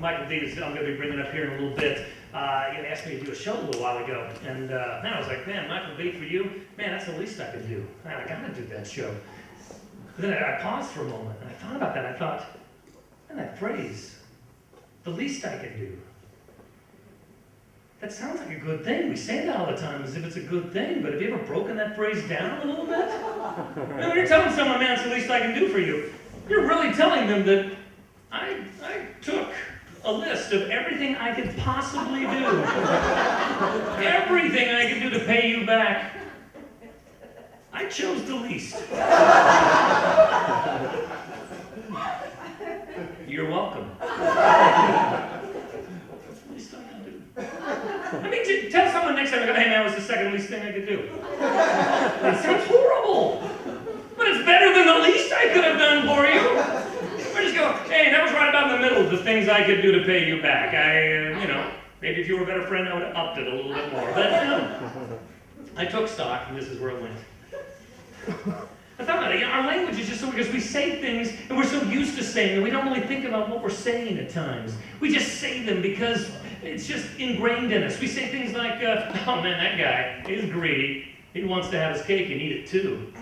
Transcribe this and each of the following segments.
Michael D. I'm going to be bringing up here in a little bit. He asked me to do a show a little while ago, and man, I was like, man, Michael D. for you, man, that's the least I could do. Man, I got to do that show. But then I paused for a moment, and I thought about that. I thought, man, that phrase, the least I can do. That sounds like a good thing. We say that all the time as if it's a good thing, but have you ever broken that phrase down a little bit? When you're telling someone, man, it's the least I can do for you, you're really telling them that I took a list of everything I could possibly do. Everything I could do to pay you back. I chose the least. You're welcome. I mean, tell someone next time, hey man, that was the second least thing I could do. It sounds horrible, but it's better than the least I could have done for you. Or just go, hey, that was right about in the middle of the things I could do to pay you back. Maybe if you were a better friend, I would have upped it a little bit more. But I took stock, and this is where it went. I thought about it, our language is just so, because we say things, and we're so used to saying them, we don't really think about what we're saying at times. We just say them because it's just ingrained in us. We say things like, oh man, that guy, he's greedy. He wants to have his cake and eat it too.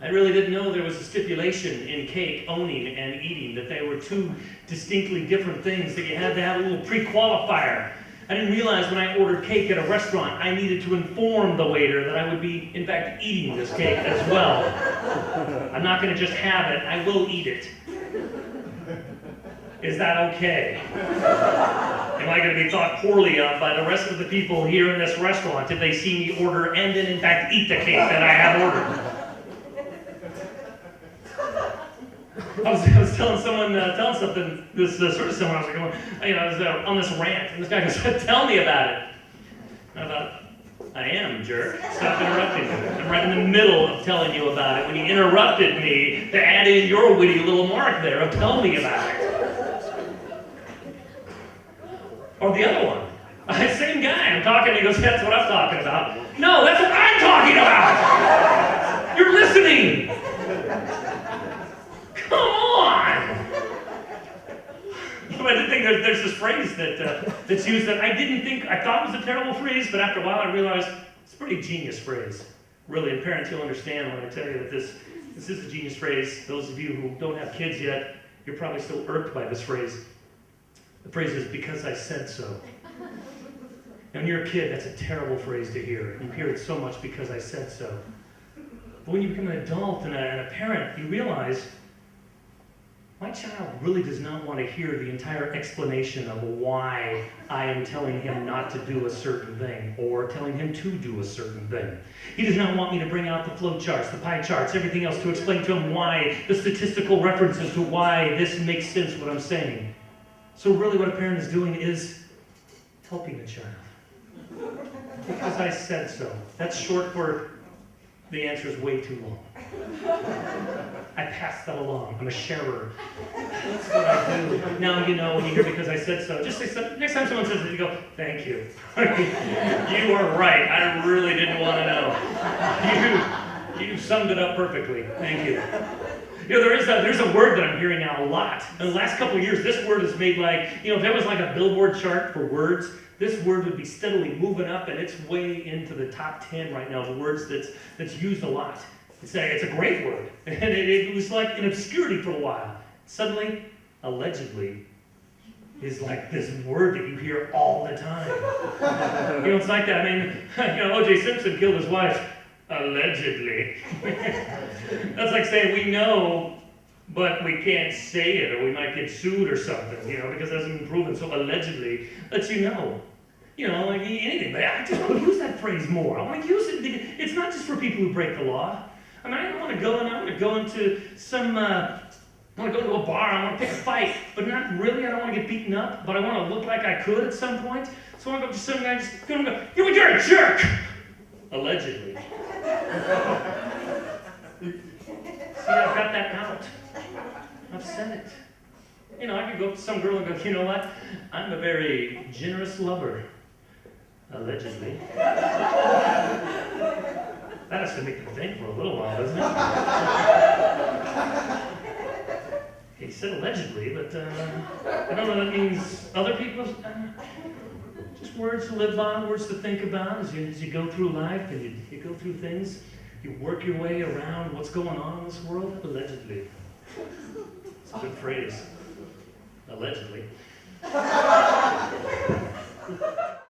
I really didn't know there was a stipulation in cake, owning and eating, that they were two distinctly different things, that you had to have a little pre-qualifier. I didn't realize when I ordered cake at a restaurant, I needed to inform the waiter that I would be, in fact, eating this cake as well. I'm not going to just have it, I will eat it. Is that okay? Am I going to be thought poorly of by the rest of the people here in this restaurant if they see me order and then, in fact, eat the cake that I have ordered? I was telling someone, something, this sort of someone, I was like, I was on this rant, and this guy goes, tell me about it. And I thought, I am, jerk. Stop interrupting me. I'm right in the middle of telling you about it when you interrupted me to add in your witty little mark there of tell me about it. Or the other one. Same guy, I'm talking, he goes, that's what I'm talking about. No, that's what I'm talking about! You're listening! Come on! But I did think there's this phrase that's used that I thought was a terrible phrase, but after a while I realized it's a pretty genius phrase. Really, and parents, you'll understand when I tell you that this is a genius phrase. Those of you who don't have kids yet, you're probably still irked by this phrase. The phrase is, because I said so. And when you're a kid, that's a terrible phrase to hear. You hear it so much, because I said so. But when you become an adult and a parent, you realize, my child really does not want to hear the entire explanation of why I am telling him not to do a certain thing, or telling him to do a certain thing. He does not want me to bring out the flow charts, the pie charts, everything else to explain to him why, the statistical references to why this makes sense what I'm saying. So really what a parent is doing is helping the child. Because I said so. That's short for the answer is way too long. I pass that along. I'm a sharer. That's what I do. Now you know when you hear because I said so. Just say so. Next time someone says it, you go, thank you. You are right. I really didn't want to know. You summed it up perfectly. Thank you. There's a word that I'm hearing now a lot. In the last couple of years, this word is made like, if there was like a billboard chart for words, this word would be steadily moving up, and it's way into the top 10 right now, the words that's used a lot. It's a great word, and it was like in obscurity for a while. Suddenly, allegedly, is like this word that you hear all the time. It's like that. I mean, O.J. Simpson killed his wife, allegedly. That's like saying we know, but we can't say it, or we might get sued or something, because it hasn't been proven. So allegedly lets you know. Like anything. But I just want to use that phrase more. I want to use it. It's not just for people who break the law. I mean, I don't want to go and I want to go into some, I want to go to a bar, I want to pick a fight, but not really. I don't want to get beaten up, but I want to look like I could at some point. So I want to go to some guy and just go, you're a jerk! Allegedly. See, I've got that out. I've said it. I could go up to some girl and go, you know what? I'm a very generous lover. Allegedly. That has to make them think for a little while, doesn't it? He said allegedly, but but I don't know what that means. Other people's, just words to live by, words to think about as you go through life and you go through things. You work your way around what's going on in this world, allegedly. It's a good phrase. Allegedly.